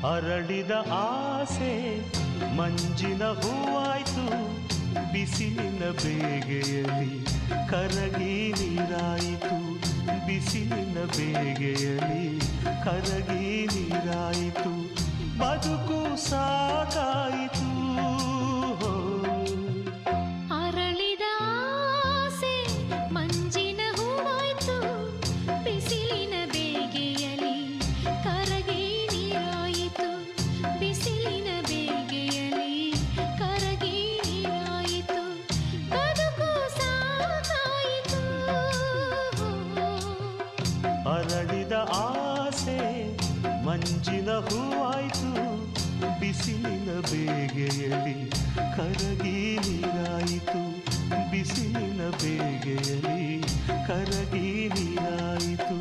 ಅರಳಿದ ಆಸೆ ಮಂಜಿನ ಹೂವಾಯ್ತು, ಬಿಸಿಲಿನ ಬೇಗೆಯಲ್ಲಿ ಕರಗಿ ನೀರಾಯಿತು, ಬಿಸಿಲಿನ ಬೇಗೆಯಲ್ಲಿ ಕರಗಿ ನೀರಾಯಿತು, ಬದುಕು ಸಾಕಾಯಿತು. ಅರಳಿದ ಆಸೆ ಮಂಜಿನ ಹೂವಾಯ್ತು, ಬಿಸಿಲಿನ ಬೇಗೆಯಲ್ಲಿ ಕರಗಿ ನೀರಾಯಿತು, ಬಿಸಿಲಿನ ಬೇಗೆಯಲ್ಲಿ ಕರಗಿ ನೀರಾಯಿತು, ಬದುಕು ಸಾಕಾಯಿತು. ಅರಳಿದ ಆಸೆ ಮಂಜಿನ ಹೂವಾಯ್ತು, ಬಿಸಿಲಿನ ಬೇಗೆಯಲ್ಲಿ ಕರಗಿ ನೀರಾಯಿತು, ಬಿಸಿಲಿನ ಬೇಗೆಯಲ್ಲಿ ಕರಗಿ ನೀರಾಯಿತು.